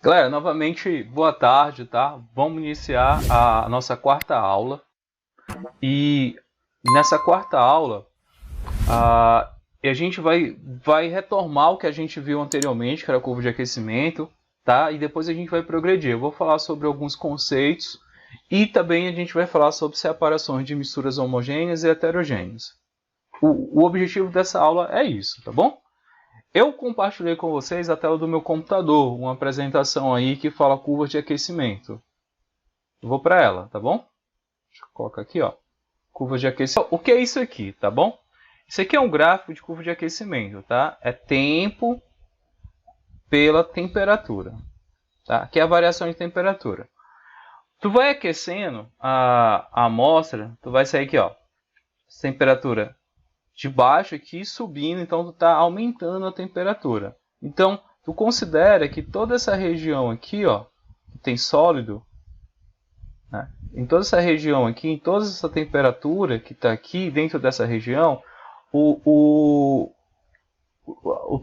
Galera, novamente, boa tarde, tá? Vamos iniciar a nossa quarta aula. E nessa quarta aula, a gente vai retomar o que a gente viu anteriormente, que era a curva de aquecimento, tá? E depois a gente vai progredir. Eu vou falar sobre alguns conceitos e também a gente vai falar sobre separações de misturas homogêneas e heterogêneas. O objetivo dessa aula é isso, tá bom? Eu compartilhei com vocês a tela do meu computador, uma apresentação aí que fala curva de aquecimento. Eu vou para ela, tá bom? Deixa eu colocar aqui, ó. Curva de aquecimento. O que é isso aqui, tá bom? Isso aqui é um gráfico de curva de aquecimento, tá? É tempo pela temperatura, tá? Aqui é a variação de temperatura. Tu vai aquecendo a amostra, tu vai sair aqui, ó. Temperatura de baixo aqui subindo, então tu está aumentando a temperatura. Então, tu considera que toda essa região aqui, ó, que tem sólido, né? Em toda essa região aqui, em toda essa temperatura que está aqui dentro dessa região, o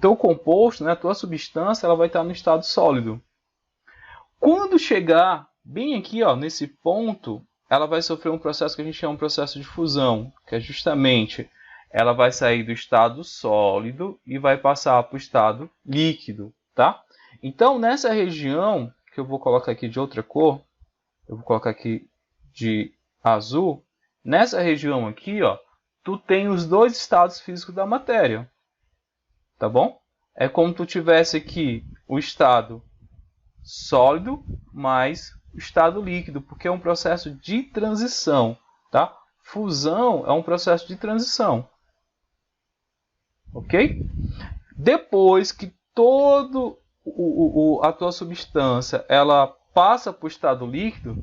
teu composto, né, a tua substância, ela vai estar no estado sólido. Quando chegar bem aqui, ó, nesse ponto, ela vai sofrer um processo que a gente chama de processo de fusão, que é justamente ela vai sair do estado sólido e vai passar para o estado líquido, tá? Então, nessa região, que eu vou colocar aqui de outra cor, eu vou colocar aqui de azul, nessa região aqui, ó, tu tem os dois estados físicos da matéria, tá bom? É como tu tivesse aqui o estado sólido mais o estado líquido, porque é um processo de transição, tá? Fusão é um processo de transição. Ok? Depois que todo a tua substância ela passa para o estado líquido,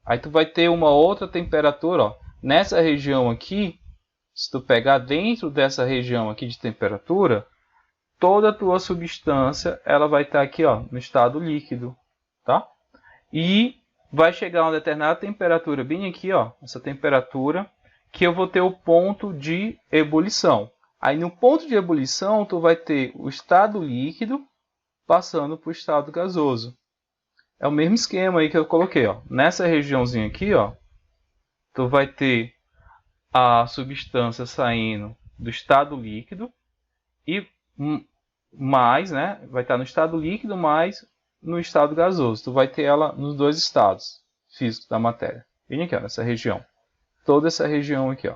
aí tu vai ter uma outra temperatura, ó. Nessa região aqui, se tu pegar dentro dessa região aqui de temperatura, toda a tua substância ela vai estar aqui, ó, no estado líquido, tá? E vai chegar a uma determinada temperatura bem aqui, ó, essa temperatura que eu vou ter o ponto de ebulição. Aí no ponto de ebulição, tu vai ter o estado líquido passando para o estado gasoso. É o mesmo esquema aí que eu coloquei, ó. Nessa regiãozinha aqui, ó, tu vai ter a substância saindo do estado líquido e mais, né, vai estar no estado líquido mais no estado gasoso. Tu vai ter ela nos dois estados físicos da matéria. Vem aqui, ó, nessa região. Toda essa região aqui, ó.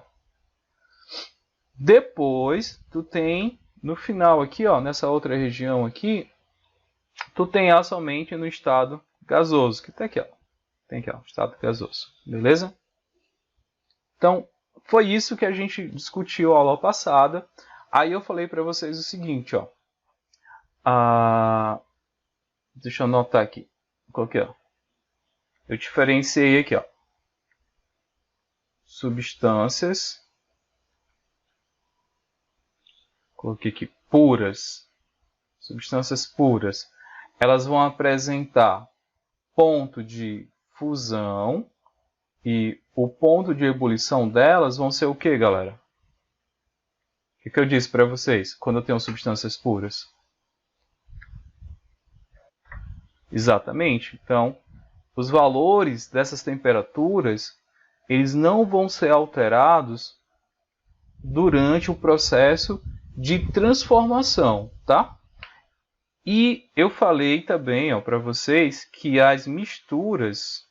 Depois, tu tem no final aqui, ó, nessa outra região aqui, tu tem ela somente no estado gasoso, que tá aqui, ó. Tem aqui, ó, estado gasoso. Beleza? Então, foi isso que a gente discutiu a aula passada. Aí eu falei para vocês o seguinte, ó. Deixa eu anotar aqui. Coloquei, ó. Eu diferenciei aqui, ó. Substâncias. Coloquei aqui puras. Substâncias puras. Elas vão apresentar ponto de fusão e o ponto de ebulição delas vão ser o que, galera? O que eu disse para vocês quando eu tenho substâncias puras? Exatamente. Então, os valores dessas temperaturas, eles não vão ser alterados durante o processo de transformação, tá? E eu falei também para vocês que as misturas,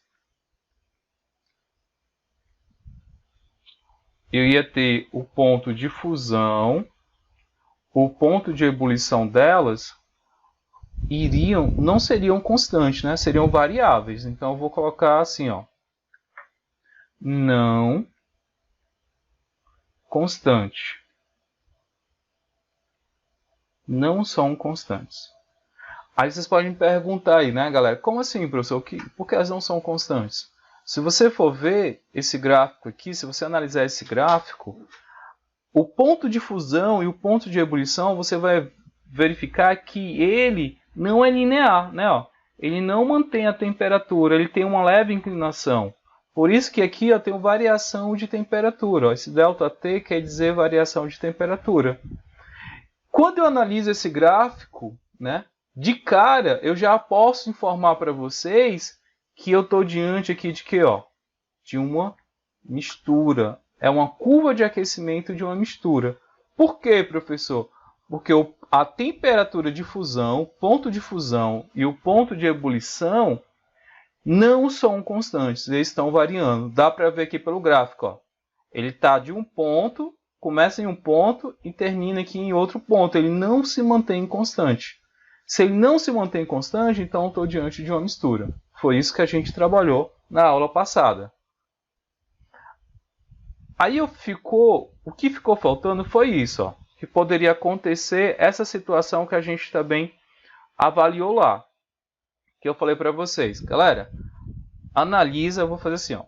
eu ia ter o ponto de fusão, o ponto de ebulição delas não seriam constantes, né? Seriam variáveis. Então eu vou colocar assim, ó, não constante. Não são constantes. Aí vocês podem me perguntar aí, né, galera? Como assim, professor? Por que elas não são constantes? Se você for ver esse gráfico aqui, se você analisar esse gráfico, o ponto de fusão e o ponto de ebulição, você vai verificar que ele não é linear, né? Ó, ele não mantém a temperatura, ele tem uma leve inclinação. Por isso que aqui eu tenho variação de temperatura. Ó, esse ΔT quer dizer variação de temperatura. Quando eu analiso esse gráfico, né, de cara, eu já posso informar para vocês que eu estou diante aqui de quê? Ó? De uma mistura. É uma curva de aquecimento de uma mistura. Por quê, professor? Porque a temperatura de fusão, ponto de fusão e o ponto de ebulição não são constantes, eles estão variando. Dá para ver aqui pelo gráfico. Ó. Ele está de um ponto, começa em um ponto e termina aqui em outro ponto. Ele não se mantém constante. Se ele não se mantém constante, então estou diante de uma mistura. Foi isso que a gente trabalhou na aula passada. Aí o que ficou faltando foi isso, ó, que poderia acontecer essa situação que a gente também avaliou lá. Que eu falei para vocês. Galera, analisa, eu vou fazer assim, ó.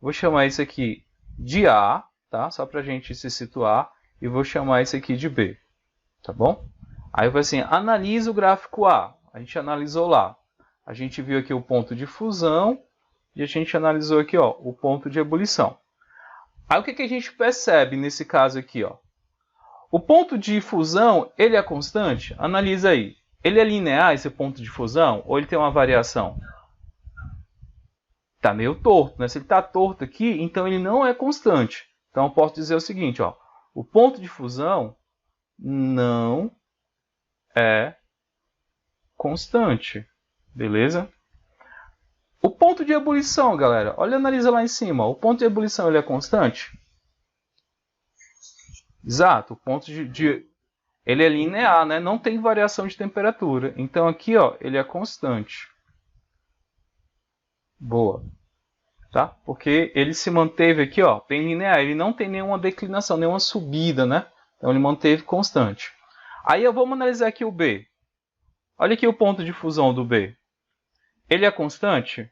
Vou chamar isso aqui de A, tá? Só para a gente se situar. E vou chamar isso aqui de B, tá bom? Aí eu vou assim, analisa o gráfico A. A gente analisou lá. A gente viu aqui o ponto de fusão e a gente analisou aqui, ó, o ponto de ebulição. Aí o que a gente percebe nesse caso aqui, ó? O ponto de fusão, ele é constante? Analisa aí. Ele é linear, esse ponto de fusão, ou ele tem uma variação? Está meio torto, né? Se ele está torto aqui, então ele não é constante. Então eu posso dizer o seguinte, ó, o ponto de fusão não é constante, beleza? O ponto de ebulição, galera, olha, analisa lá em cima, ó, o ponto de ebulição ele é constante? Exato, o ponto ele é linear, né? Não tem variação de temperatura. Então aqui, ó, ele é constante. Boa. Tá? Porque ele se manteve aqui, ó, bem linear. Ele não tem nenhuma declinação, nenhuma subida, né? Então ele manteve constante. Aí vamos analisar aqui o B. Olha aqui o ponto de fusão do B. Ele é constante?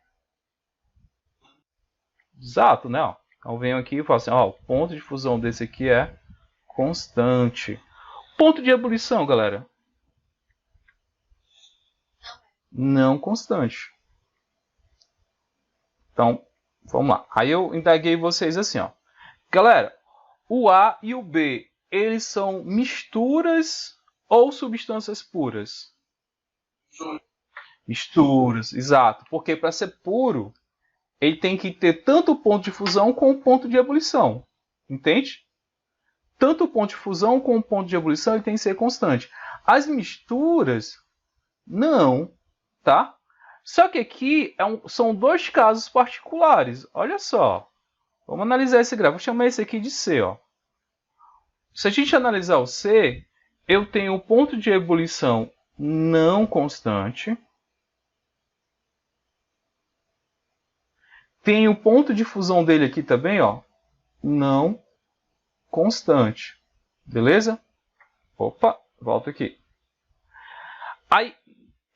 Exato, né? Ó. Então venho aqui e falo assim, ó, o ponto de fusão desse aqui é constante. Ponto de ebulição, galera? Não constante. Então, vamos lá. Aí eu indaguei vocês assim, ó. Galera, o A e o B, eles são misturas ou substâncias puras? Misturas, exato. Porque para ser puro, ele tem que ter tanto o ponto de fusão como o ponto de ebulição. Entende? Tanto o ponto de fusão como o ponto de ebulição ele tem que ser constante. As misturas, não, tá? Só que aqui são dois casos particulares. Olha só. Vamos analisar esse gráfico. Vou chamar esse aqui de C. Ó. Se a gente analisar o C, eu tenho o ponto de ebulição não constante. Tem o ponto de fusão dele aqui também, ó, não constante. Beleza? Opa, volta aqui. Aí,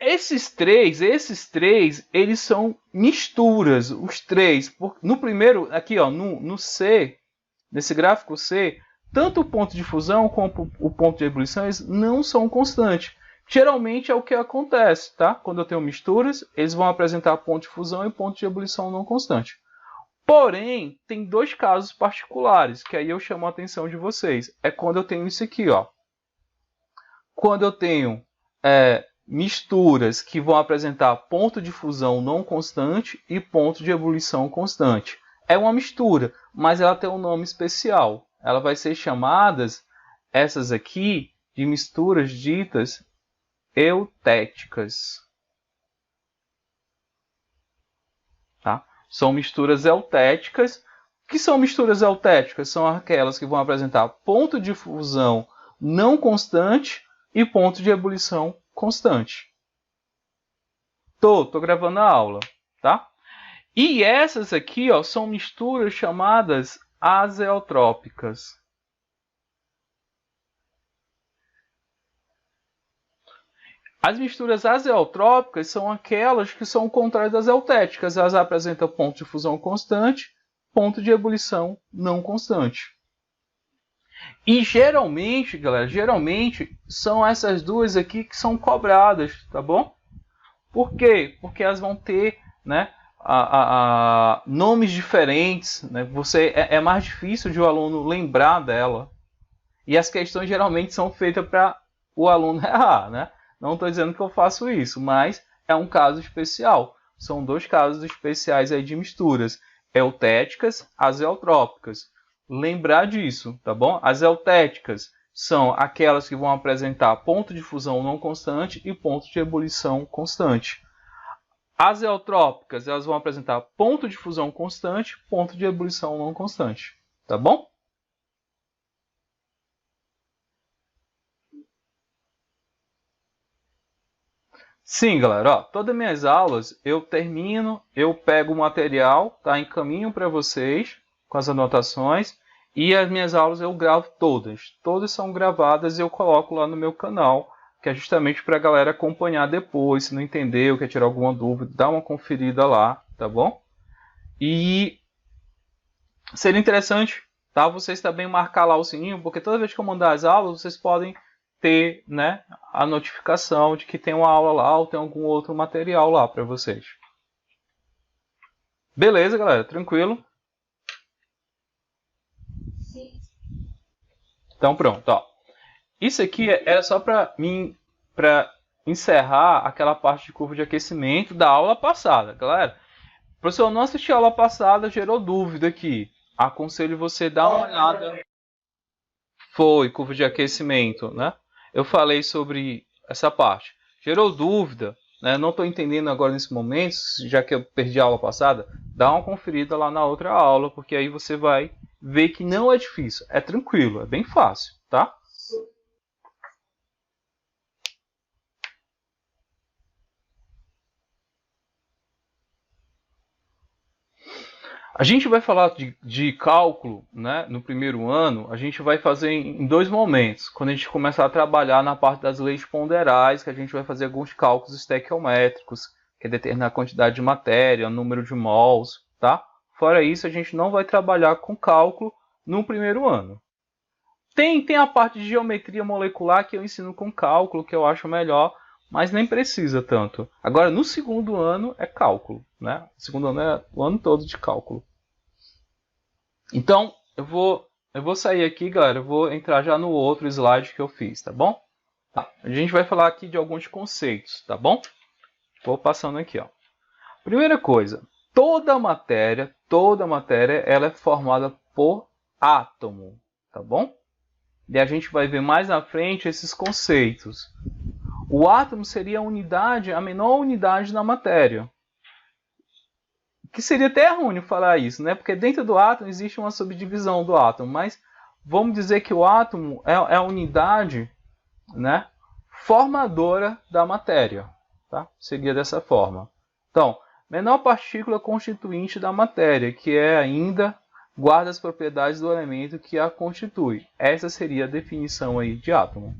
esses três, eles são misturas, os três. No primeiro, aqui, ó, no C, nesse gráfico C, tanto o ponto de fusão como o ponto de ebulição eles não são constantes. Geralmente é o que acontece, tá? Quando eu tenho misturas, eles vão apresentar ponto de fusão e ponto de ebulição não constante. Porém, tem dois casos particulares, que aí eu chamo a atenção de vocês. É quando eu tenho isso aqui, ó. Quando eu tenho misturas que vão apresentar ponto de fusão não constante e ponto de ebulição constante. É uma mistura, mas ela tem um nome especial. Ela vai ser chamadas, essas aqui, de misturas ditas eutéticas. Tá? São misturas eutéticas. O que são misturas eutéticas? São aquelas que vão apresentar ponto de fusão não constante e ponto de ebulição constante. Tô gravando a aula, tá? E essas aqui, ó, são misturas chamadas azeotrópicas. As misturas azeotrópicas são aquelas que são contrárias às eutéticas. Elas apresentam ponto de fusão constante, ponto de ebulição não constante. E geralmente, galera, são essas duas aqui que são cobradas, tá bom? Por quê? Porque elas vão ter, né, nomes diferentes, né? É mais difícil de o aluno lembrar dela. E as questões geralmente são feitas para o aluno errar, né? Não estou dizendo que eu faço isso, mas é um caso especial. São dois casos especiais aí de misturas, eutéticas, azeotrópicas. Lembrar disso, tá bom? As eutéticas são aquelas que vão apresentar ponto de fusão não constante e ponto de ebulição constante. As azeotrópicas, elas vão apresentar ponto de fusão constante, ponto de ebulição não constante, tá bom? Sim, galera, ó, todas as minhas aulas eu termino, eu pego o material, tá, encaminho para vocês com as anotações e as minhas aulas eu gravo todas. Todas são gravadas e eu coloco lá no meu canal, que é justamente para a galera acompanhar depois, se não entendeu, quer tirar alguma dúvida, dá uma conferida lá, tá bom? E seria interessante, tá, vocês também marcar lá o sininho, porque toda vez que eu mandar as aulas, vocês podem ter, né, a notificação de que tem uma aula lá ou tem algum outro material lá para vocês. Beleza, galera? Tranquilo? Sim. Então pronto, ó. Isso aqui era só para encerrar aquela parte de curva de aquecimento da aula passada, galera. Professor, eu não assisti a aula passada, gerou dúvida aqui. Aconselho você dar uma olhada. Foi curva de aquecimento, né? Eu falei sobre essa parte. Gerou dúvida, né? Não estou entendendo agora nesse momento, já que eu perdi a aula passada, dá uma conferida lá na outra aula, porque aí você vai ver que não é difícil, é tranquilo, é bem fácil, tá? A gente vai falar de cálculo, né, no primeiro ano, a gente vai fazer em dois momentos. Quando a gente começar a trabalhar na parte das leis ponderais, que a gente vai fazer alguns cálculos estequiométricos, que é determinar a quantidade de matéria, o número de mols, tá? Fora isso, a gente não vai trabalhar com cálculo no primeiro ano. Tem a parte de geometria molecular que eu ensino com cálculo, que eu acho melhor, mas nem precisa tanto. Agora, no segundo ano é cálculo, né? O segundo ano é o ano todo de cálculo. Então, eu vou sair aqui, galera. Eu vou entrar já no outro slide que eu fiz, tá bom? Tá. A gente vai falar aqui de alguns conceitos, tá bom? Vou passando aqui, ó. Primeira coisa, toda matéria, ela é formada por átomo, tá bom? E a gente vai ver mais na frente esses conceitos. O átomo seria a unidade, a menor unidade da matéria. Que seria até errôneo falar isso, né? Porque dentro do átomo existe uma subdivisão do átomo, mas vamos dizer que o átomo é a unidade, né, formadora da matéria, tá? Seria dessa forma. Então, menor partícula constituinte da matéria, que é ainda guarda as propriedades do elemento que a constitui. Essa seria a definição aí de átomo.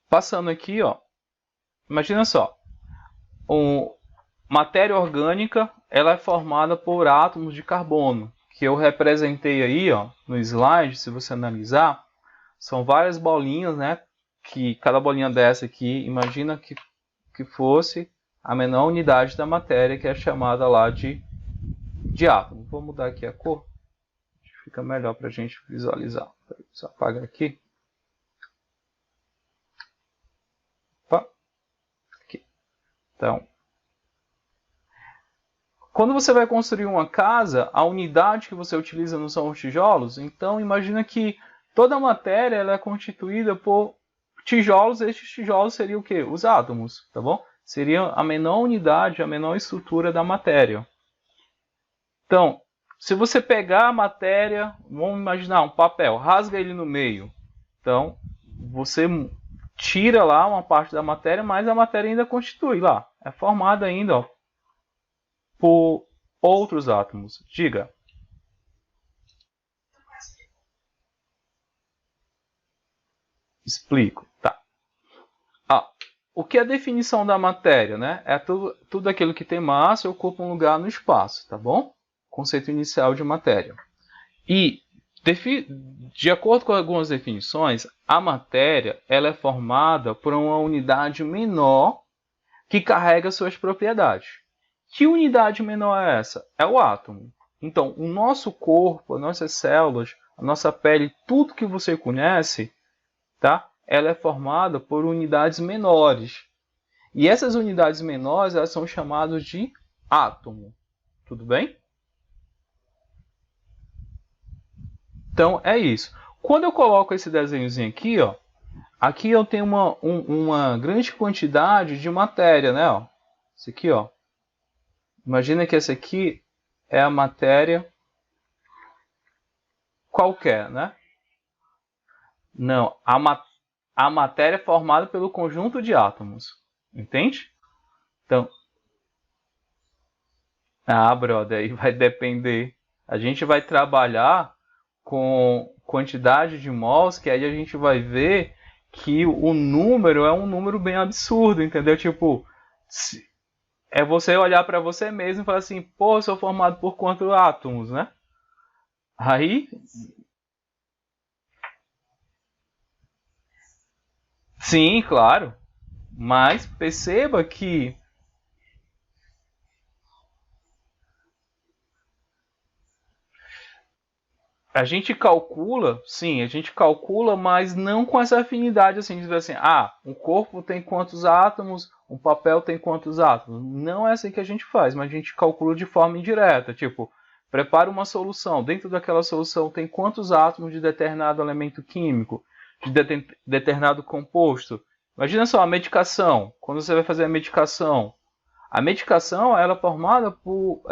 Passando aqui, ó, imagina só, matéria orgânica, ela é formada por átomos de carbono, que eu representei aí, ó, no slide, se você analisar, são várias bolinhas, né, que cada bolinha dessa aqui, imagina que fosse a menor unidade da matéria, que é chamada lá de átomo. Vou mudar aqui a cor, fica melhor para a gente visualizar. Só apagar aqui. Aqui. Então, quando você vai construir uma casa, a unidade que você utiliza não são os tijolos. Então, imagina que toda a matéria ela é constituída por tijolos. Estes tijolos seriam o quê? Os átomos, tá bom? Seria a menor unidade, a menor estrutura da matéria. Então, se você pegar a matéria, vamos imaginar um papel, rasga ele no meio. Então, você tira lá uma parte da matéria, mas a matéria ainda constitui lá. É formada ainda, ó, por outros átomos. Diga. Explico. Tá. O que é a definição da matéria, né? É tudo aquilo que tem massa e ocupa um lugar no espaço, tá bom? Conceito inicial de matéria. E, de acordo com algumas definições, a matéria ela é formada por uma unidade menor que carrega suas propriedades. Que unidade menor é essa? É o átomo. Então, o nosso corpo, as nossas células, a nossa pele, tudo que você conhece, tá? ela é formada por unidades menores. E essas unidades menores, elas são chamadas de átomo. Tudo bem? Então, é isso. Quando eu coloco esse desenhozinho aqui, ó, aqui eu tenho uma grande quantidade de matéria, né? Ó. Isso aqui, ó. Imagina que essa aqui é a matéria qualquer, né? Não, a matéria é formada pelo conjunto de átomos. Entende? Então, brother, aí vai depender. A gente vai trabalhar com quantidade de mols, que aí a gente vai ver que o número é um número bem absurdo, entendeu? Tipo, é você olhar para você mesmo e falar assim, pô, eu sou formado por quantos átomos, né? Aí, sim, claro. Mas perceba que a gente calcula, sim, a gente calcula, mas não com essa afinidade assim, de dizer assim, um corpo tem quantos átomos, um papel tem quantos átomos. Não é assim que a gente faz, mas a gente calcula de forma indireta, tipo, prepara uma solução, dentro daquela solução tem quantos átomos de determinado elemento químico, de determinado composto. Imagina só a medicação, quando você vai fazer a medicação ela é formada por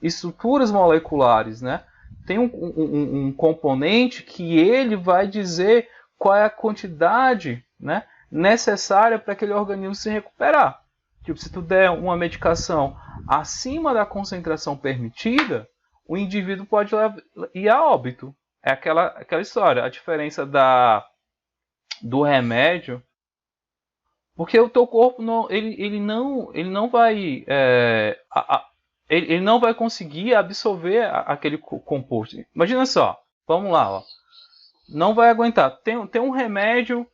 estruturas moleculares, né? Tem um componente que ele vai dizer qual é a quantidade, né, necessária para aquele organismo se recuperar. Tipo, se tu der uma medicação acima da concentração permitida, o indivíduo pode ir a óbito. É aquela história, a diferença do remédio, porque o teu corpo não, ele não vai ele não vai conseguir absorver aquele composto. Imagina só, vamos lá, ó. Não vai aguentar. Tem um remédio,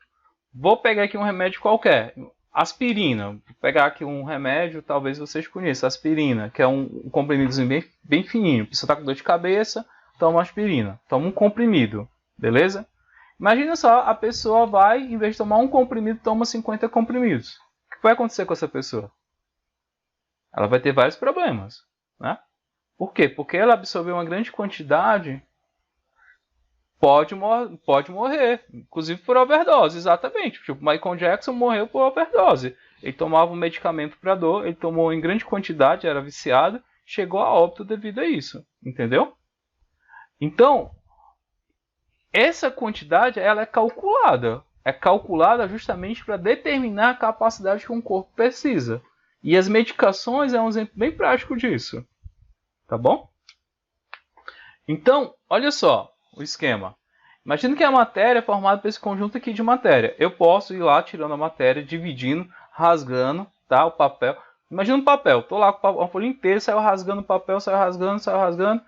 vou pegar aqui um remédio qualquer, aspirina. Vou pegar aqui um remédio, talvez vocês conheçam, aspirina, que é um comprimidozinho bem fininho. Você está com dor de cabeça, toma aspirina. Toma um comprimido, beleza? Imagina só, a pessoa vai, em vez de tomar um comprimido, toma 50 comprimidos. O que vai acontecer com essa pessoa? Ela vai ter vários problemas, né? Por quê? Porque ela absorveu uma grande quantidade, pode morrer, inclusive por overdose, exatamente. Tipo, Michael Jackson morreu por overdose. Ele tomava um medicamento para dor, ele tomou em grande quantidade, era viciado, chegou a óbito devido a isso, entendeu? Então, essa quantidade ela é calculada justamente para determinar a capacidade que um corpo precisa. E as medicações é um exemplo bem prático disso, tá bom? Então, olha só o esquema. Imagina que a matéria é formada por esse conjunto aqui de matéria. Eu posso ir lá tirando a matéria, dividindo, rasgando, tá? O papel. Imagina um papel. Estou lá com a folha inteira, saiu rasgando o papel, saiu rasgando, saiu rasgando.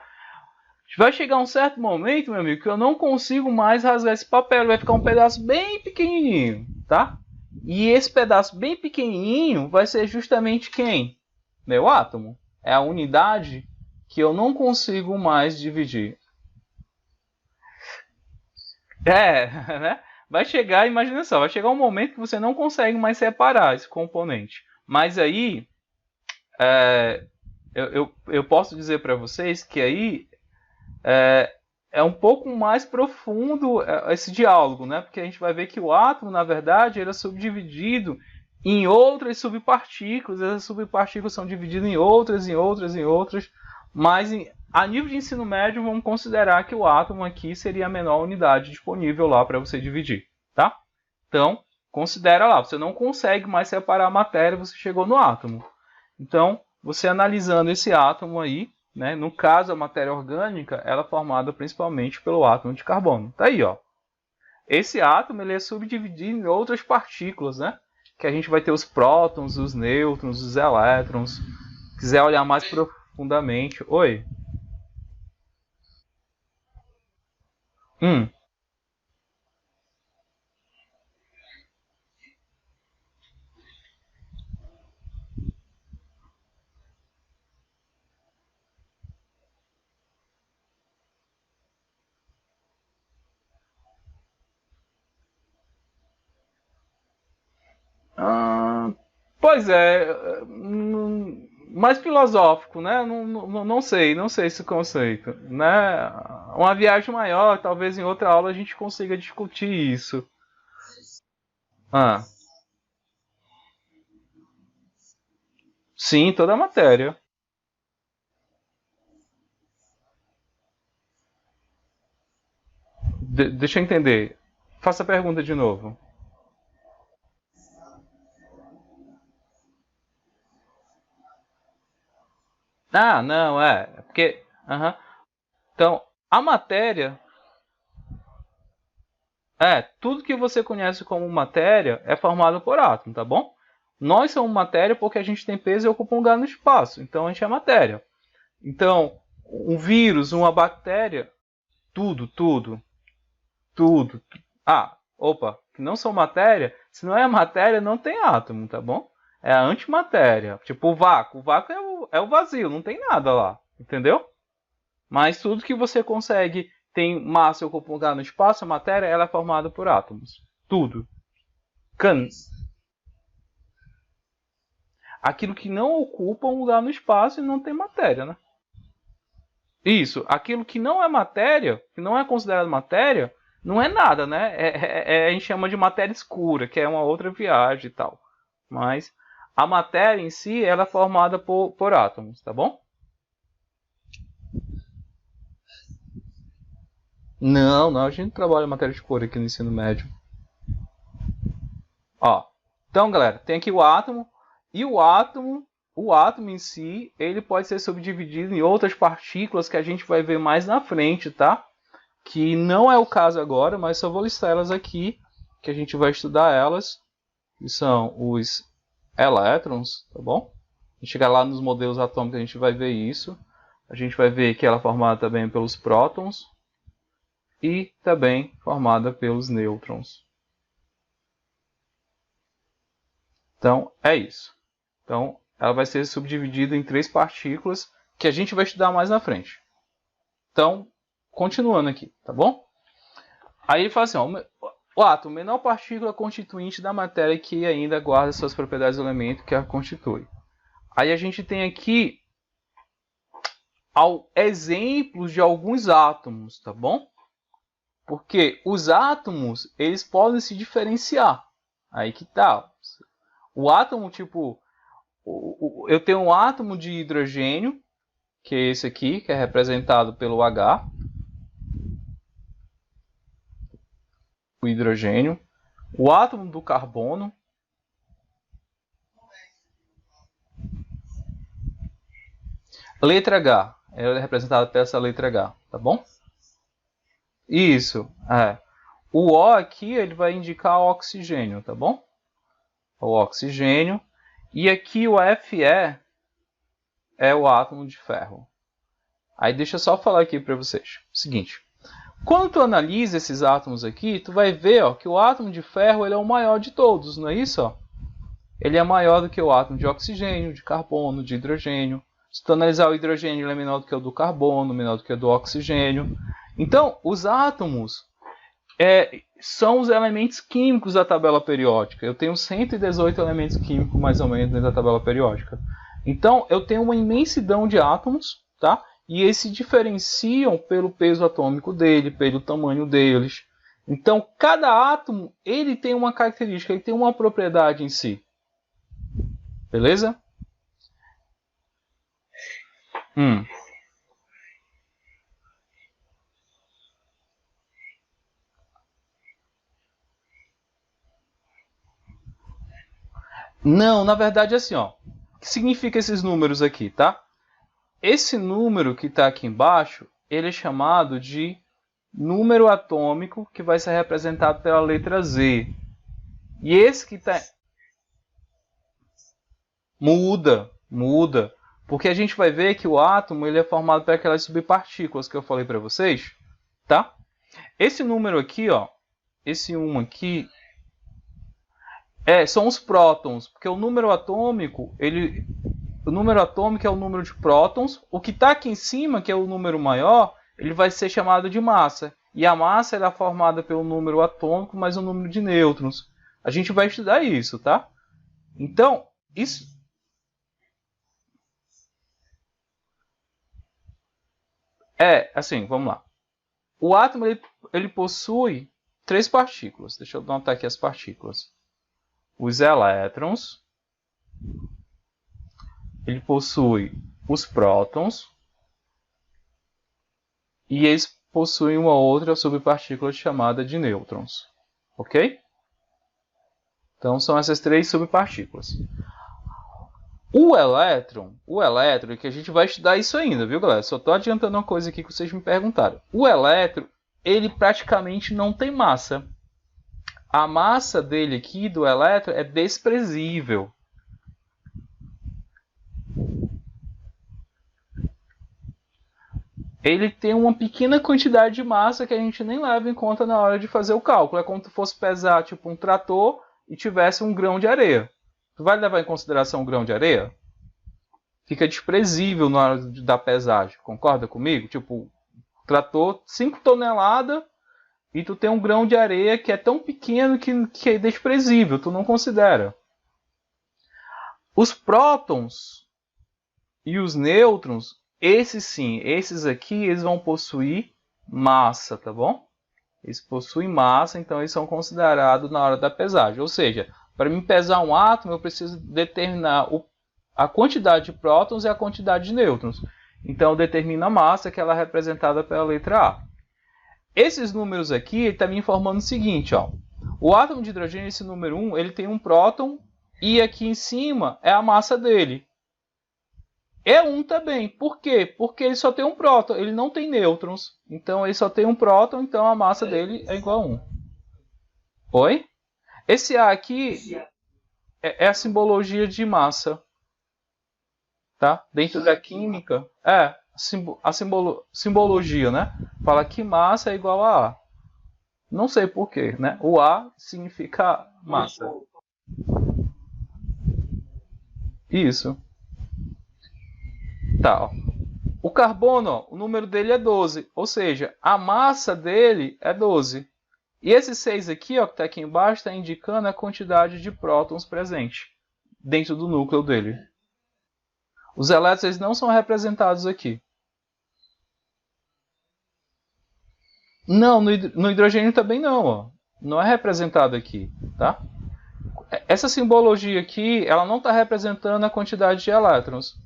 Vai chegar um certo momento, meu amigo, que eu não consigo mais rasgar esse papel. Vai ficar um pedaço bem pequenininho, tá? E esse pedaço bem pequenininho vai ser justamente quem? Meu átomo. É a unidade que eu não consigo mais dividir. Né? Vai chegar, imagina só, vai chegar um momento que você não consegue mais separar esse componente. Mas aí, eu posso dizer para vocês que aí é um pouco mais profundo esse diálogo, né? Porque a gente vai ver que o átomo, na verdade, ele é subdividido em outras subpartículas. Essas subpartículas são divididas em outras, mas a nível de ensino médio, vamos considerar que o átomo aqui seria a menor unidade disponível lá para você dividir, tá? Então, considera lá, você não consegue mais separar a matéria, você chegou no átomo. Então, você analisando esse átomo aí, né, no caso a matéria orgânica, ela é formada principalmente pelo átomo de carbono. Tá aí, ó. Esse átomo ele é subdividido em outras partículas, né? Que a gente vai ter os prótons, os nêutrons, os elétrons. Se quiser olhar mais profundamente. Oi. Hum. Pois é, mais filosófico, né? Não sei esse conceito, né? Uma viagem maior, talvez em outra aula a gente consiga discutir isso. Ah, sim, toda a matéria. Deixa eu entender. Faça a pergunta de novo. Ah, não, é porque, aham. Então, a matéria tudo que você conhece como matéria é formado por átomo, tá bom? Nós somos matéria porque a gente tem peso e ocupa um lugar no espaço, então a gente é matéria. Então, um vírus, uma bactéria, tudo, tudo. Ah, opa, que não são matéria, se não é matéria, não tem átomo, tá bom? É a antimatéria. Tipo o vácuo. O vácuo é o vazio, não tem nada lá. Entendeu? Mas tudo que você consegue tem massa e ocupa um lugar no espaço, a matéria ela é formada por átomos. Tudo. Can... Aquilo que não ocupa um lugar no espaço e não tem matéria, né? Isso. Aquilo que não é matéria, que não é considerado matéria, não é nada, né? A gente chama de matéria escura, que é uma outra viagem e tal. Mas a matéria em si, ela é formada por átomos, tá bom? Não, não, a gente não trabalha matéria escura aqui no ensino médio. Ó, então, galera, tem aqui o átomo e o átomo em si, ele pode ser subdividido em outras partículas que a gente vai ver mais na frente, tá? Que não é o caso agora, mas só vou listar elas aqui, que a gente vai estudar elas, que são os elétrons, tá bom? A gente chegar lá nos modelos atômicos, a gente vai ver isso. A gente vai ver que ela é formada também pelos prótons e também formada pelos nêutrons. Então, é isso. Então, ela vai ser subdividida em três partículas que a gente vai estudar mais na frente. Então, continuando aqui, tá bom? Aí ele fala assim, ó, o átomo, menor partícula constituinte da matéria que ainda guarda suas propriedades do elemento que a constitui. Aí a gente tem aqui exemplos de alguns átomos, tá bom? Porque os átomos, eles podem se diferenciar. Aí que tá. O átomo, tipo, eu tenho um átomo de hidrogênio, que é esse aqui, que é representado pelo H. O hidrogênio. O átomo do carbono. Letra H. Ela é representada por essa letra H, tá bom? Isso, é. O O aqui, ele vai indicar o oxigênio, tá bom? O oxigênio. E aqui o Fe é o átomo de ferro. Aí deixa eu só falar aqui para vocês. Seguinte, quando tu analisa esses átomos aqui, tu vai ver ó, que o átomo de ferro ele é o maior de todos, não é isso? Ó? Ele é maior do que o átomo de oxigênio, de carbono, de hidrogênio. Se tu analisar o hidrogênio, ele é menor do que o do carbono, menor do que o do oxigênio. Então, os átomos são os elementos químicos da tabela periódica. Eu tenho 118 elementos químicos, mais ou menos, dentro da tabela periódica. Então, eu tenho uma imensidão de átomos, tá? E eles se diferenciam pelo peso atômico dele, pelo tamanho deles. Então, cada átomo ele tem uma característica, ele tem uma propriedade em si. Beleza? Não, na verdade é assim, ó. O que significa esses números aqui, tá? Esse número que está aqui embaixo, ele é chamado de número atômico, que vai ser representado pela letra Z. E esse que está... Muda. Porque a gente vai ver que o átomo ele é formado por aquelas subpartículas que eu falei para vocês, tá? Esse número aqui, ó, esse 1 aqui, são os prótons, porque o número atômico, o número atômico é o número de prótons. O que está aqui em cima, que é o número maior, ele vai ser chamado de massa. E a massa é formada pelo número atômico mais o número de nêutrons. A gente vai estudar isso, tá? Então, isso é assim, vamos lá. O átomo ele possui três partículas. Deixa eu anotar aqui as partículas. Os elétrons, ele possui os prótons e eles possuem uma outra subpartícula chamada de nêutrons. Ok? Então são essas três subpartículas. O elétron, que a gente vai estudar isso ainda, viu, galera? Só estou adiantando uma coisa aqui que vocês me perguntaram. O elétron, ele praticamente não tem massa. A massa dele aqui, do elétron, é desprezível. Ele tem uma pequena quantidade de massa que a gente nem leva em conta na hora de fazer o cálculo. É como se fosse pesar tipo um trator e tivesse um grão de areia. Tu vai levar em consideração o grão de areia? Fica desprezível na hora da pesagem. Concorda comigo? Tipo, trator 5 toneladas e tu tem um grão de areia que é tão pequeno que é desprezível. Tu não considera. Os prótons e os nêutrons, esses sim, esses aqui, eles vão possuir massa, tá bom? Eles possuem massa, então eles são considerados na hora da pesagem. Ou seja, para mim pesar um átomo, eu preciso determinar a quantidade de prótons e a quantidade de nêutrons. Então, eu determino a massa, que ela é representada pela letra A. Esses números aqui estão me informando o seguinte, ó. O átomo de hidrogênio, esse número 1, ele tem um próton e aqui em cima é a massa dele. É 1 também. Por quê? Porque ele só tem um próton, ele não tem nêutrons. Então, ele só tem um próton, então a massa dele é igual a 1. Oi? Esse A aqui é a simbologia de massa. Tá? Dentro da química, a simbologia, né? Fala que massa é igual a A. Não sei porquê, né? O A significa massa. Isso. Tá, ó. O carbono, ó, o número dele é 12. Ou seja, a massa dele é 12. E esse 6 aqui, ó, que está aqui embaixo, está indicando a quantidade de prótons presente dentro do núcleo dele. Os elétrons eles não são representados aqui. Não, no hidrogênio também não, ó. Não é representado aqui, tá? Essa simbologia aqui, ela não está representando a quantidade de elétrons.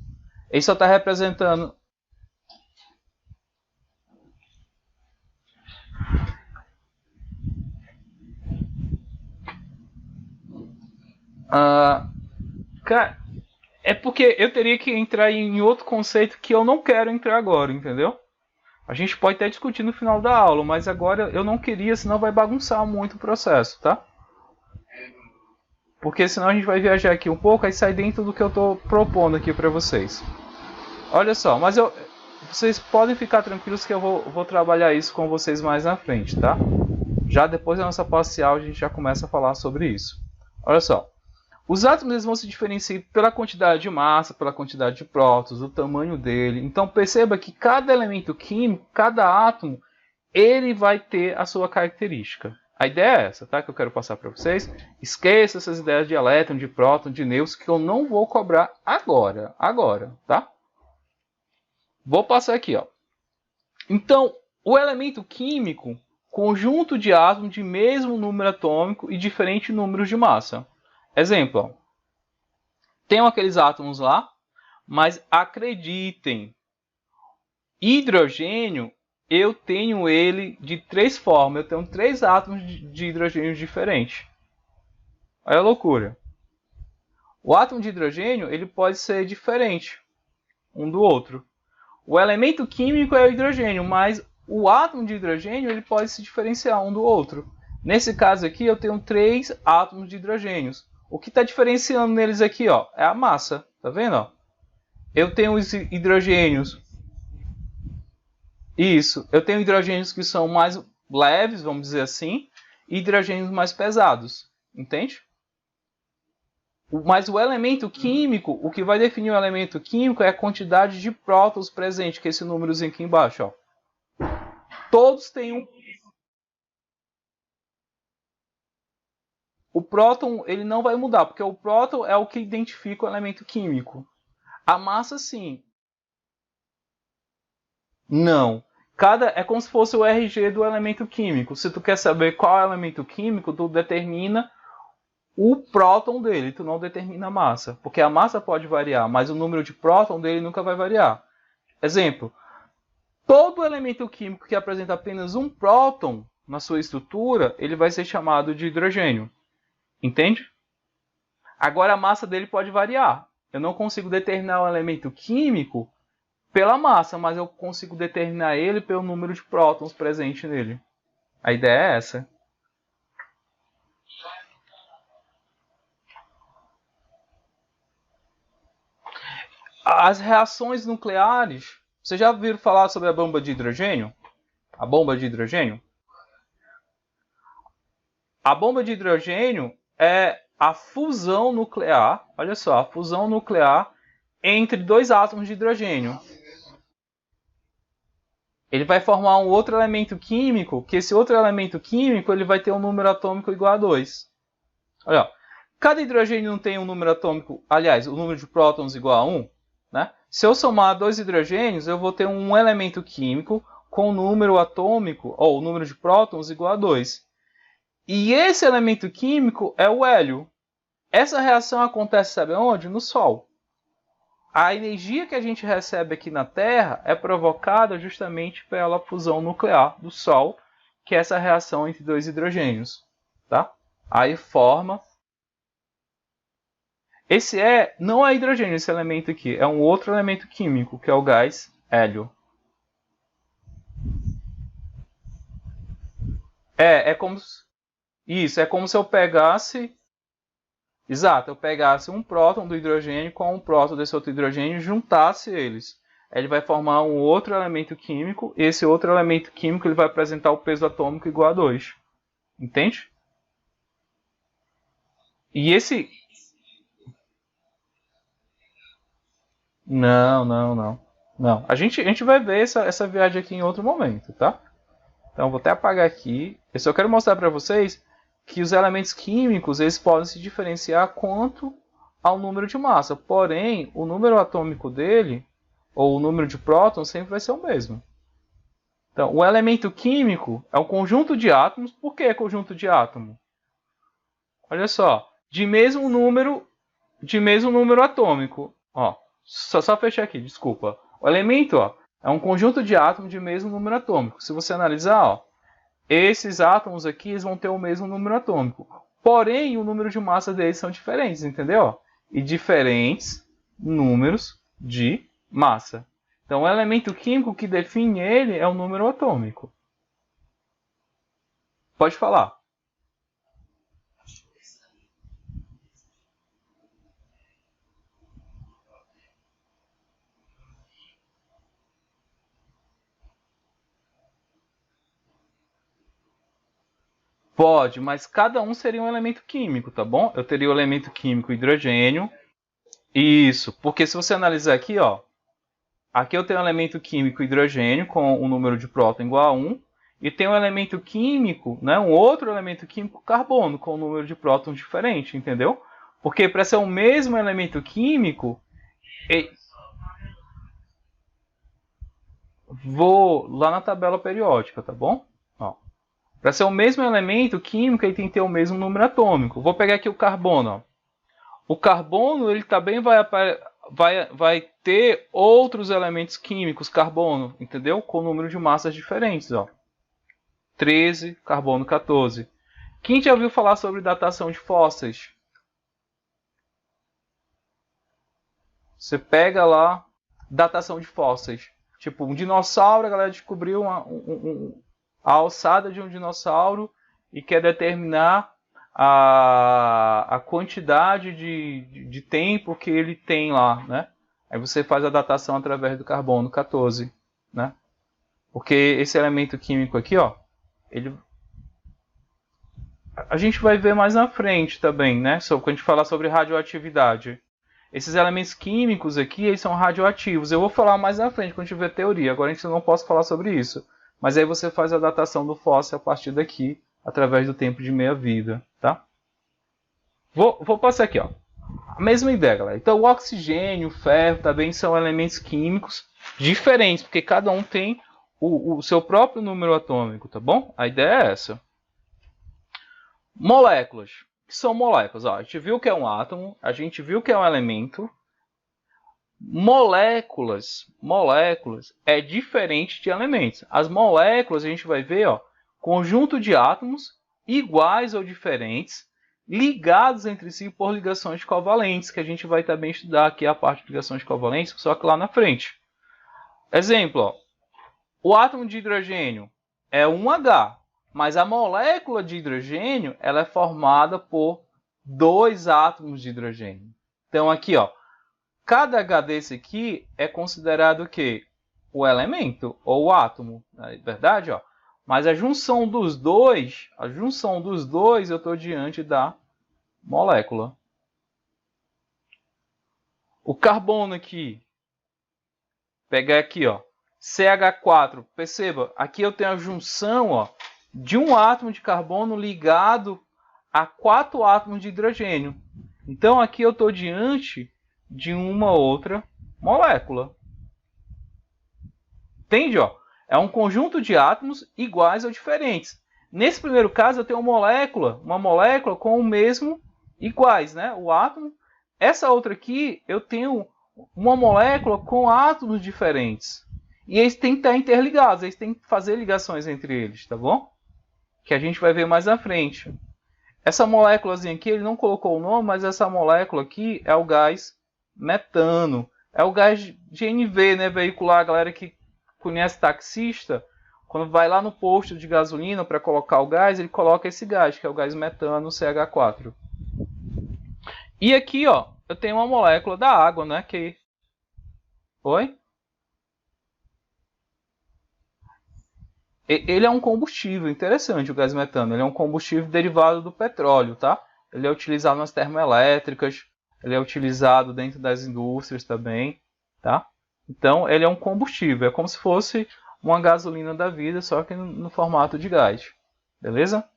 Ele só está representando... Cara, é porque eu teria que entrar em outro conceito que eu não quero entrar agora, entendeu? A gente pode até discutir no final da aula, mas agora eu não queria, senão vai bagunçar muito o processo, tá? Porque senão a gente vai viajar aqui um pouco, aí sai dentro do que eu estou propondo aqui para vocês. Olha só, mas vocês podem ficar tranquilos que eu vou trabalhar isso com vocês mais na frente, tá? Já depois da nossa parcial a gente já começa a falar sobre isso. Olha só. Os átomos eles vão se diferenciar pela quantidade de massa, pela quantidade de prótons, o tamanho dele. Então perceba que cada elemento químico, cada átomo, ele vai ter a sua característica. A ideia é essa, tá? Que eu quero passar para vocês. Esqueça essas ideias de elétron, de próton, de nêutrons, que eu não vou cobrar agora. Agora, tá? Vou passar aqui, ó. Então, o elemento químico, conjunto de átomos de mesmo número atômico e diferentes números de massa. Exemplo, ó. Tem aqueles átomos lá, mas acreditem, hidrogênio, eu tenho ele de três formas. Eu tenho 3 átomos de hidrogênio diferentes. Olha a loucura. O átomo de hidrogênio ele pode ser diferente um do outro. O elemento químico é o hidrogênio, mas o átomo de hidrogênio ele pode se diferenciar um do outro. Nesse caso aqui, eu tenho 3 átomos de hidrogênios. O que está diferenciando neles aqui, ó, é a massa. Tá vendo? Ó? Eu tenho os hidrogênios. Isso. Eu tenho hidrogênios que são mais leves, vamos dizer assim, e hidrogênios mais pesados. Entende? Mas o elemento químico, o que vai definir o elemento químico é a quantidade de prótons presente, que é esse númerozinho aqui embaixo. Ó. Todos têm um... o próton ele não vai mudar, porque o próton é o que identifica o elemento químico. A massa, sim. Não. É como se fosse o RG do elemento químico. Se tu quer saber qual é o elemento químico, tu determina o próton dele, tu não determina a massa. Porque a massa pode variar, mas o número de próton dele nunca vai variar. Exemplo, todo elemento químico que apresenta apenas um próton na sua estrutura, ele vai ser chamado de hidrogênio. Entende? Agora a massa dele pode variar. Eu não consigo determinar o elemento químico pela massa, mas eu consigo determinar ele pelo número de prótons presente nele. A ideia é essa. As reações nucleares, vocês já ouviram falar sobre a bomba de hidrogênio? A bomba de hidrogênio? A bomba de hidrogênio é a fusão nuclear, olha só, a fusão nuclear entre dois átomos de hidrogênio. Ele vai formar um outro elemento químico, que esse outro elemento químico ele vai ter um número atômico igual a 2. Olha, cada hidrogênio não tem um número atômico, aliás, o número de prótons igual a 1. Né? Se eu somar dois hidrogênios, eu vou ter um elemento químico com o número atômico, ou o número de prótons igual a 2. E esse elemento químico é o hélio. Essa reação acontece, sabe onde? No Sol. A energia que a gente recebe aqui na Terra é provocada justamente pela fusão nuclear do Sol, que é essa reação entre dois hidrogênios. Tá? Aí forma... não é hidrogênio esse elemento aqui, é um outro elemento químico, que é o gás hélio. É como... Isso, é como se eu pegasse... Exato, eu pegasse um próton do hidrogênio com um próton desse outro hidrogênio e juntasse eles. Ele vai formar um outro elemento químico, e esse outro elemento químico ele vai apresentar o peso atômico igual a 2. Entende? E esse... Não. A gente vai ver essa viagem aqui em outro momento, tá? Então, vou até apagar aqui. Eu só quero mostrar para vocês que os elementos químicos eles podem se diferenciar quanto ao número de massa. Porém, o número atômico dele, ou o número de prótons, sempre vai ser o mesmo. Então, o elemento químico é um conjunto de átomos. Por que conjunto de átomos? Olha só, de mesmo número atômico. Ó, só fechar aqui, desculpa. O elemento é um conjunto de átomos de mesmo número atômico. Se você analisar, ó, esses átomos aqui eles vão ter o mesmo número atômico. Porém, o número de massa deles são diferentes, entendeu? E diferentes números de massa. Então, o elemento químico que define ele é o número atômico. Pode falar. Pode, mas cada um seria um elemento químico, tá bom? Eu teria o elemento químico hidrogênio. Isso, porque se você analisar aqui, ó, aqui eu tenho o elemento químico hidrogênio com o número de próton igual a 1. E tem um elemento químico, né, um outro elemento químico, carbono, com o número de prótons diferente, entendeu? Porque para ser o mesmo elemento químico, vou lá na tabela periódica, tá bom? Para ser o mesmo elemento químico, ele tem que ter o mesmo número atômico. Vou pegar aqui o carbono. Ó. O carbono ele também vai ter outros elementos químicos, carbono, entendeu? Com número de massas diferentes. Ó. 13, carbono 14. Quem já ouviu falar sobre datação de fósseis? Você pega lá, datação de fósseis. Tipo, um dinossauro, a galera descobriu a alçada de um dinossauro e quer determinar a quantidade de tempo que ele tem lá, né? Aí você faz a datação através do carbono 14, né? Porque esse elemento químico aqui, ó, a gente vai ver mais na frente também, né? Quando a gente falar sobre radioatividade. Esses elementos químicos aqui, eles são radioativos. Eu vou falar mais na frente, quando tiver teoria. Agora a gente não pode falar sobre isso. Mas aí você faz a datação do fóssil a partir daqui, através do tempo de meia-vida, tá? Vou passar aqui, ó. A mesma ideia, galera. Então, o oxigênio, o ferro também são elementos químicos diferentes, porque cada um tem o seu próprio número atômico, tá bom? A ideia é essa. Moléculas. O que são moléculas? Ó, a gente viu que é um átomo, a gente viu que é um elemento. Moléculas é diferente de elementos. As moléculas a gente vai ver, ó, conjunto de átomos iguais ou diferentes, ligados entre si por ligações covalentes, que a gente vai também estudar aqui a parte de ligações covalentes, só que lá na frente. Exemplo, ó, o átomo de hidrogênio é um H, mas a molécula de hidrogênio ela é formada por dois átomos de hidrogênio. Então aqui, ó, cada H desse aqui é considerado o quê? O elemento ou o átomo, é verdade, ó. Mas a junção dos dois, eu estou diante da molécula. O carbono aqui, pegar aqui, ó, CH4, perceba, aqui eu tenho a junção, ó, de um átomo de carbono ligado a 4 átomos de hidrogênio. Então aqui eu estou diante de uma outra molécula. Entende? Ó? É um conjunto de átomos iguais ou diferentes. Nesse primeiro caso, eu tenho uma molécula com o mesmo iguais, né? O átomo. Essa outra aqui, eu tenho uma molécula com átomos diferentes. E eles têm que estar interligados, eles têm que fazer ligações entre eles, tá bom? Que a gente vai ver mais à frente. Essa moléculazinha aqui, ele não colocou o nome, mas essa molécula aqui é o gás metano. É o gás GNV, né, veicular. A galera que conhece taxista, quando vai lá no posto de gasolina para colocar o gás, ele coloca esse gás, que é o gás metano CH4. E aqui, ó, eu tenho uma molécula da água, né, que... Oi? Ele é um combustível interessante, o gás metano. Ele é um combustível derivado do petróleo, tá? Ele é utilizado nas termoelétricas, ele é utilizado dentro das indústrias também, tá? Então, ele é um combustível, é como se fosse uma gasolina da vida, só que no formato de gás. Beleza?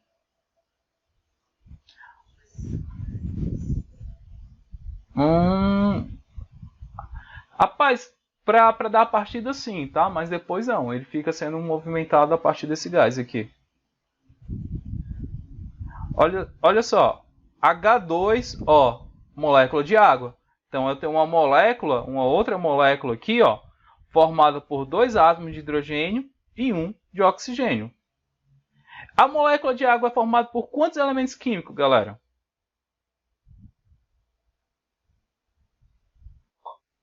Rapaz, para dar a partida sim, tá? Mas depois não, ele fica sendo movimentado a partir desse gás aqui. Olha só, H2O, molécula de água. Então eu tenho uma outra molécula aqui, ó, formada por dois átomos de hidrogênio e um de oxigênio. A molécula de água é formada por quantos elementos químicos, galera?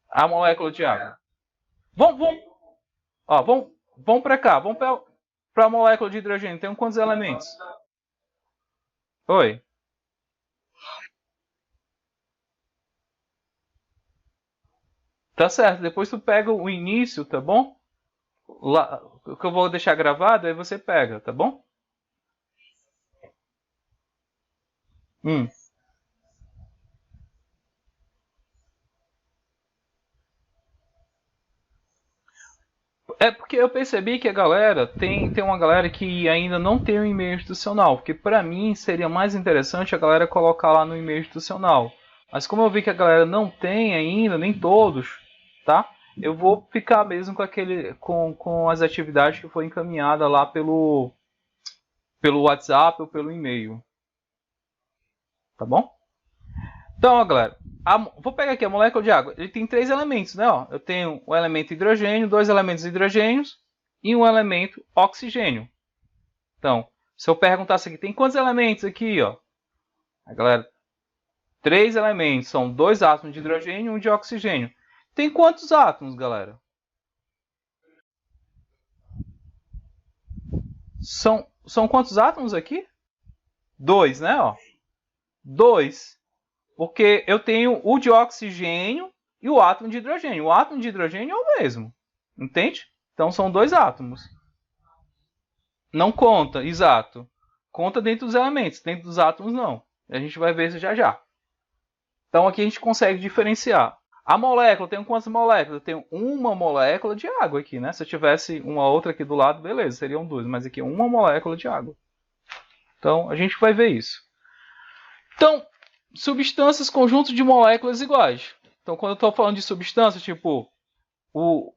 A molécula de água. Vamos para cá. Vamos para a molécula de hidrogênio. Tem quantos elementos? Oi. Tá certo. Depois tu pega o início, tá bom? Lá, o que eu vou deixar gravado, aí você pega, tá bom? Hum. É porque eu percebi que a galera tem uma galera que ainda não tem um e-mail institucional, porque para mim seria mais interessante a galera colocar lá no e-mail institucional. Mas como eu vi que a galera não tem ainda, nem todos, tá? Eu vou ficar mesmo com as atividades que foi encaminhada lá pelo WhatsApp ou pelo e-mail, tá bom? Então, ó, galera, vou pegar aqui a molécula de água. Ele tem três elementos, né? Ó, eu tenho o elemento hidrogênio, dois elementos hidrogênios e um elemento oxigênio. Então, se eu perguntasse aqui, tem quantos elementos aqui, ó? A galera, três elementos, são dois átomos de hidrogênio e um de oxigênio. Tem quantos átomos, galera? São quantos átomos aqui? Dois, né? Ó, dois. Porque eu tenho o de oxigênio e o átomo de hidrogênio. O átomo de hidrogênio é o mesmo. Entende? Então são dois átomos. Não conta, exato. Conta dentro dos elementos, dentro dos átomos não. A gente vai ver isso já já. Então aqui a gente consegue diferenciar. A molécula, eu tenho quantas moléculas? Eu tenho uma molécula de água aqui, né? Se eu tivesse uma outra aqui do lado, beleza, seriam duas. Mas aqui é uma molécula de água. Então a gente vai ver isso. Então, substâncias, conjuntos de moléculas iguais. Então, quando eu estou falando de substância, tipo o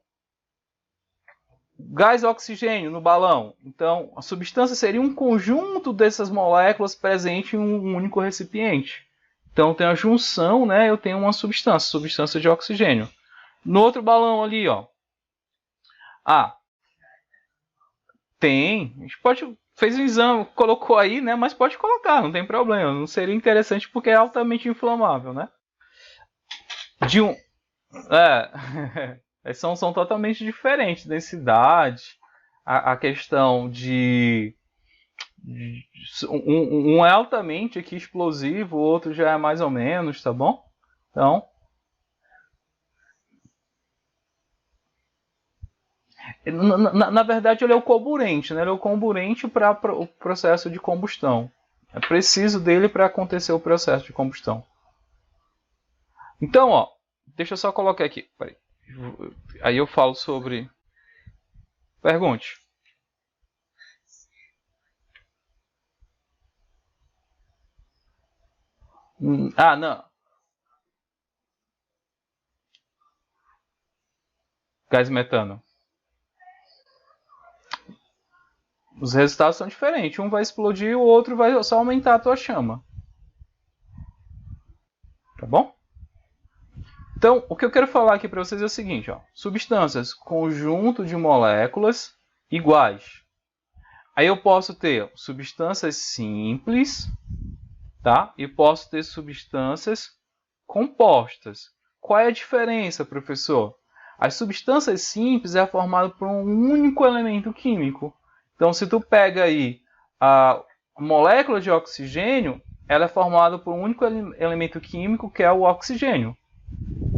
gás oxigênio no balão. Então, a substância seria um conjunto dessas moléculas presente em um único recipiente. Então, tem a junção, né? Eu tenho uma substância de oxigênio. No outro balão ali, ó. Tem. A gente pode fez um exame, colocou aí, né? Mas pode colocar, não tem problema. Não seria interessante porque é altamente inflamável, né? De um, são totalmente diferentes. Densidade, a questão de um é altamente aqui explosivo, o outro já é mais ou menos, tá bom? Então, na verdade, ele é o comburente, né? Ele é o comburente para o processo de combustão. É preciso dele para acontecer o processo de combustão. Então, ó, deixa eu só colocar aqui. Peraí. Aí eu falo sobre. Pergunte. Não. Gás metano. Os resultados são diferentes. Um vai explodir, o outro vai só aumentar a tua chama. Tá bom? Então, o que eu quero falar aqui para vocês é o seguinte, ó. Substâncias, conjunto de moléculas iguais. Aí eu posso ter substâncias simples, tá? E posso ter substâncias compostas. Qual é a diferença, professor? As substâncias simples é formada por um único elemento químico. Então, se tu pega aí a molécula de oxigênio, ela é formada por um único elemento químico, que é o oxigênio.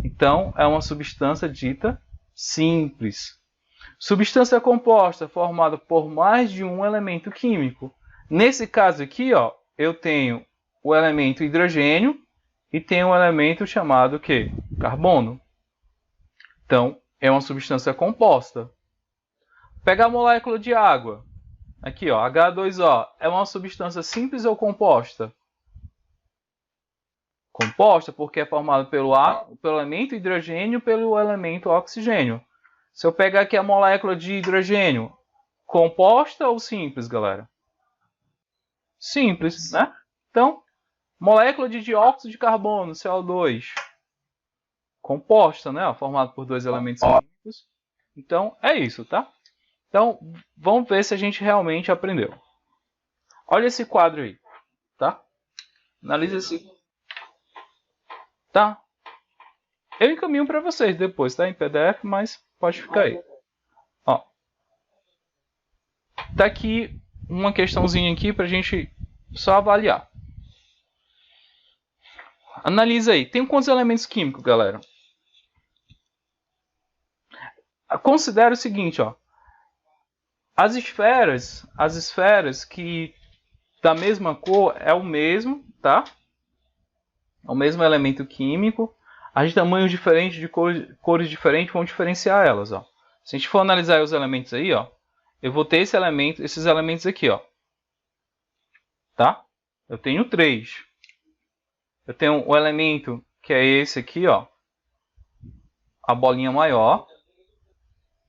Então, é uma substância dita simples. Substância composta formada por mais de um elemento químico. Nesse caso aqui, ó, eu tenho o elemento hidrogênio e tenho um elemento chamado o quê? Carbono. Então, é uma substância composta. Pega a molécula de água. Aqui, ó, H2O. É uma substância simples ou composta? Composta porque é formada pelo elemento hidrogênio e pelo elemento oxigênio. Se eu pegar aqui a molécula de hidrogênio, composta ou simples, galera? Simples, né? Então, molécula de dióxido de carbono, CO2, composta, né? Formada por dois elementos químicos. Então, é isso, tá? Então, vamos ver se a gente realmente aprendeu. Olha esse quadro aí, tá? Analisa esse. Tá? Eu encaminho para vocês depois, tá? Em PDF, mas pode ficar aí. Ó. Tá aqui uma questãozinha aqui pra gente só avaliar. Analisa aí. Tem quantos elementos químicos, galera? Considera o seguinte, ó. As esferas que da mesma cor é o mesmo, tá? É o mesmo elemento químico. As de tamanhos diferentes, de cores diferentes, vão diferenciar elas, ó. Se a gente for analisar os elementos aí, ó, eu vou ter esses elementos aqui, ó. Tá? Eu tenho 3. Eu tenho o elemento que é esse aqui, ó. A bolinha maior.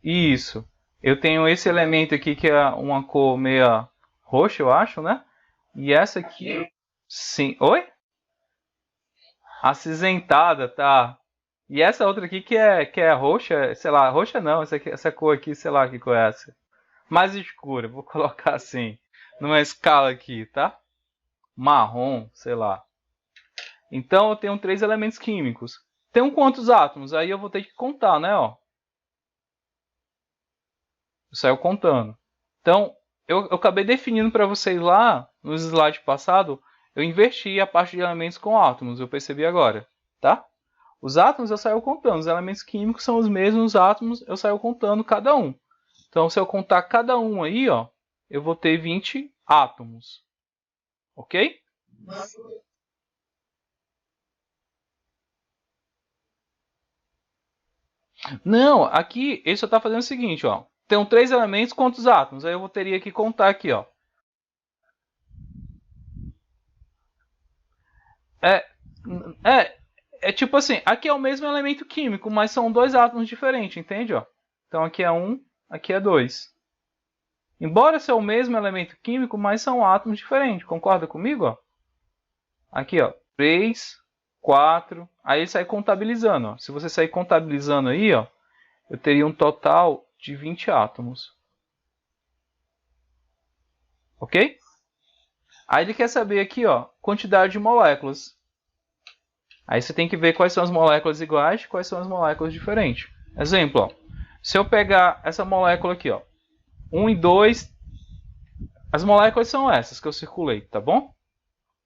Isso. Eu tenho esse elemento aqui que é uma cor meia roxa, eu acho, né? E essa aqui... Sim. Oi? Acinzentada, tá. E essa outra aqui que é roxa, sei lá, roxa não, essa cor aqui, sei lá que cor é essa. Mais escura, vou colocar assim, numa escala aqui, tá? Marrom, sei lá. Então eu tenho 3 elementos químicos. Tem quantos átomos? Aí eu vou ter que contar, né? Ó. Eu saio contando. Então, eu acabei definindo para vocês lá, nos slides passados, eu inverti a parte de elementos com átomos, eu percebi agora, tá? Os átomos eu saio contando, os elementos químicos são os mesmos átomos, eu saio contando cada um. Então, se eu contar cada um aí, ó, eu vou ter 20 átomos. Ok? Não, aqui ele só está fazendo o seguinte, ó. Tem 3 elementos, quantos átomos? Aí eu teria que contar aqui, ó. É tipo assim, aqui é o mesmo elemento químico, mas são dois átomos diferentes, entende? Ó? Então aqui é 1, aqui é 2. Embora seja o mesmo elemento químico, mas são átomos diferentes. Concorda comigo? Ó? Aqui, ó, 3, 4. Aí ele sai contabilizando. Ó. Se você sair contabilizando aí, ó, eu teria um total de 20 átomos. Ok? Aí ele quer saber aqui, ó, quantidade de moléculas. Aí você tem que ver quais são as moléculas iguais e quais são as moléculas diferentes. Exemplo, ó, se eu pegar essa molécula aqui, ó, 1 e 2, as moléculas são essas que eu circulei, tá bom?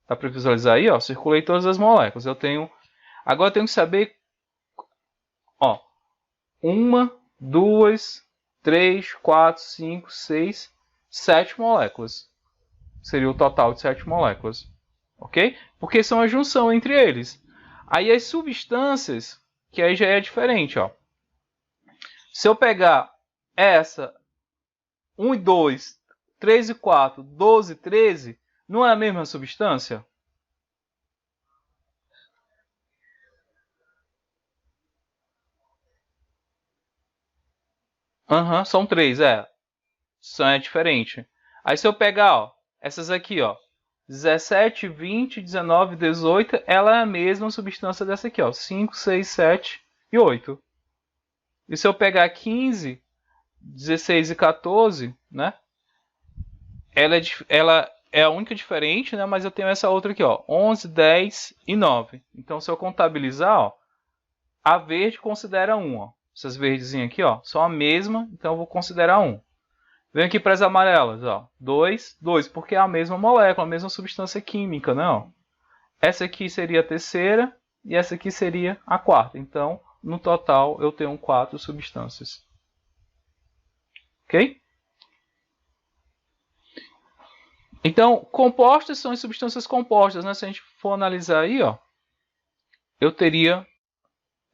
Dá para visualizar aí, ó, circulei todas as moléculas. Agora eu tenho que saber, ó, 1, 2, 3, 4, 5, 6, 7 moléculas. Seria o total de 7 moléculas. Ok? Porque são a junção entre eles. Aí as substâncias, que aí já é diferente, ó. Se eu pegar essa 1 e 2, 3 e 4, 12 e 13, não é a mesma substância? Aham, são 3, é. É diferente. Aí se eu pegar, ó, essas aqui, ó, 17, 20, 19, 18, ela é a mesma substância dessa aqui, ó, 5, 6, 7 e 8. E se eu pegar 15, 16 e 14, né? Ela é a única diferente, né? Mas eu tenho essa outra aqui, ó, 11, 10 e 9. Então se eu contabilizar, ó, a verde considera 1, ó. Essas verdezinhas aqui, ó, são a mesma, então eu vou considerar 1. Vem aqui para as amarelas, ó. 2, 2, porque é a mesma molécula, a mesma substância química, né? Ó. Essa aqui seria a terceira e essa aqui seria a quarta. Então, no total, eu tenho 4 substâncias. Ok? Então, compostas são as substâncias compostas, né? Se a gente for analisar aí, ó, eu teria,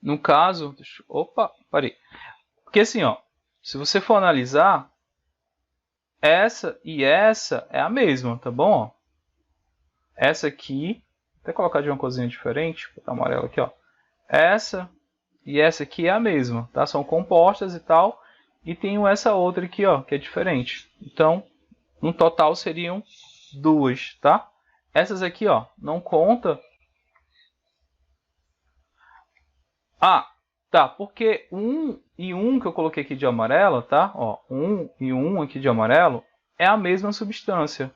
no caso... Opa, parei. Porque assim, ó, se você for analisar, essa e essa é a mesma, tá bom? Essa aqui, vou até colocar de uma coisinha diferente, vou botar amarelo aqui, ó. Essa e essa aqui é a mesma, tá? São compostas e tal. E tenho essa outra aqui, ó, que é diferente. Então, no total seriam 2, tá? Essas aqui, ó, não conta. Ah, tá, porque 1 e 1 que eu coloquei aqui de amarelo, tá? Ó, 1 e 1 aqui de amarelo é a mesma substância.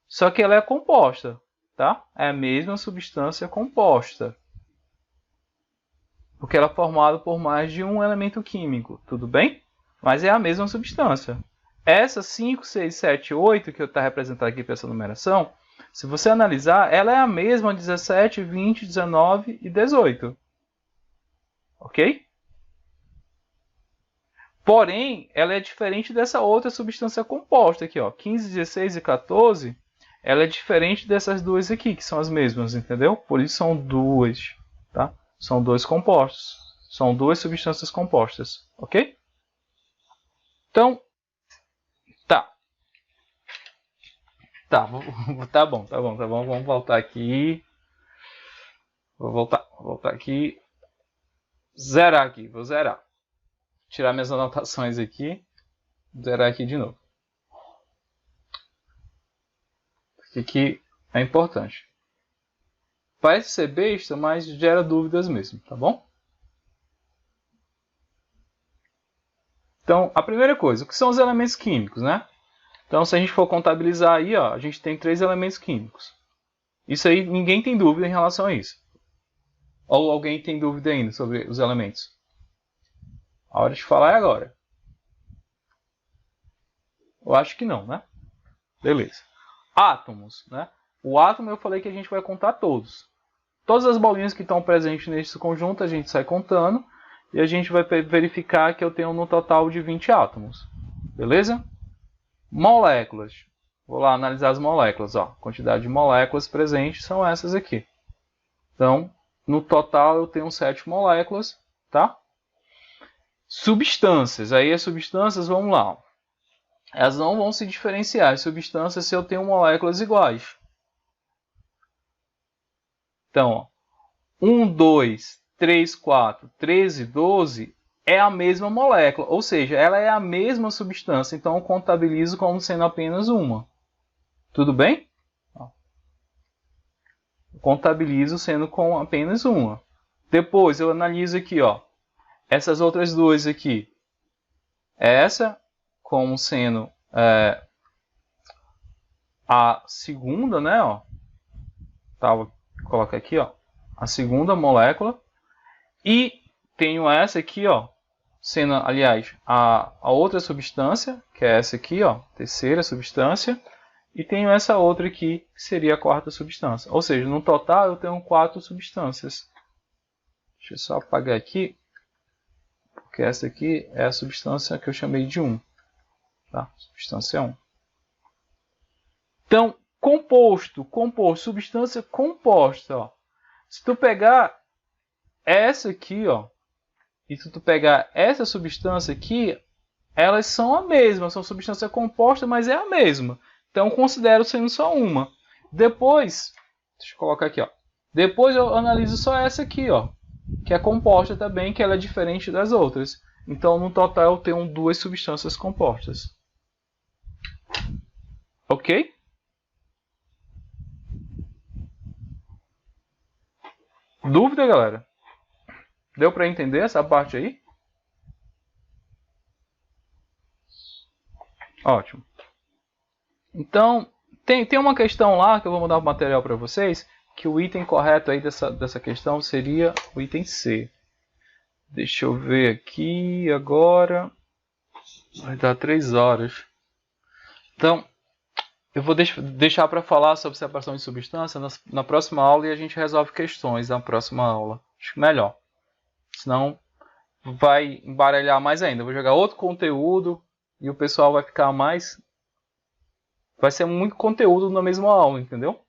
Só que ela é composta, tá? É a mesma substância composta. Porque ela é formada por mais de um elemento químico, tudo bem? Mas é a mesma substância. Essa 5, 6, 7, 8, que está representada aqui por essa numeração, se você analisar, ela é a mesma 17, 20, 19 e 18. Ok? Porém, ela é diferente dessa outra substância composta aqui, ó, 15, 16 e 14. Ela é diferente dessas duas aqui, que são as mesmas, entendeu? Por isso são duas, tá? São dois compostos. São duas substâncias compostas, ok? Então, tá. Tá, tá bom, tá bom, tá bom. Vamos voltar aqui. Vou voltar aqui. Zerar aqui, vou zerar. Tirar minhas anotações aqui. Zerar aqui de novo. Porque aqui é importante. Parece ser besta, mas gera dúvidas mesmo, tá bom? Então, a primeira coisa, o que são os elementos químicos, né? Então, se a gente for contabilizar aí, ó, a gente tem 3 elementos químicos. Isso aí, ninguém tem dúvida em relação a isso. Ou alguém tem dúvida ainda sobre os elementos? A hora de falar é agora. Eu acho que não, né? Beleza. Átomos, né? O átomo eu falei que a gente vai contar todos. Todas as bolinhas que estão presentes nesse conjunto a gente sai contando. E a gente vai verificar que eu tenho no total de 20 átomos. Beleza? Moléculas. Vou lá analisar as moléculas. Ó. A quantidade de moléculas presentes são essas aqui. Então, no total eu tenho 7 moléculas. Tá? Substâncias. Aí as substâncias, vamos lá. Elas não vão se diferenciar as substâncias se eu tenho moléculas iguais. Então, ó, 1, 2, 3, 4, 13, 12 é a mesma molécula, ou seja, ela é a mesma substância, então eu contabilizo como sendo apenas uma. Tudo bem? Eu contabilizo sendo com apenas uma. Depois eu analiso aqui, ó, essas outras duas aqui. Essa como sendo a segunda, né? Ó, coloca aqui, ó, a segunda molécula. E tenho essa aqui, ó, sendo, aliás, a outra substância, que é essa aqui, ó, terceira substância. E tenho essa outra aqui, que seria a quarta substância. Ou seja, no total eu tenho 4 substâncias. Deixa eu só apagar aqui, porque essa aqui é a substância que eu chamei de 1. Tá? Substância 1. Então, composto, substância composta. Ó. Se tu pegar essa aqui, ó, e se tu pegar essa substância aqui, elas são a mesma, são substância composta, mas é a mesma. Então, considero sendo só uma. Depois, deixa eu colocar aqui, ó. Depois eu analiso só essa aqui, ó, que é composta também, que ela é diferente das outras. Então, no total, eu tenho 2 substâncias compostas. Ok? Dúvida, galera? Deu para entender essa parte aí? Ótimo. Então, tem uma questão lá que eu vou mandar o material para vocês, que o item correto aí dessa questão seria o item C. Deixa eu ver aqui agora. Vai dar 3 horas. Então, eu vou deixar para falar sobre separação de substância na próxima aula e a gente resolve questões na próxima aula. Acho melhor. Senão vai embaralhar mais ainda. Eu vou jogar outro conteúdo e o pessoal vai ficar mais... Vai ser muito conteúdo na mesma aula, entendeu?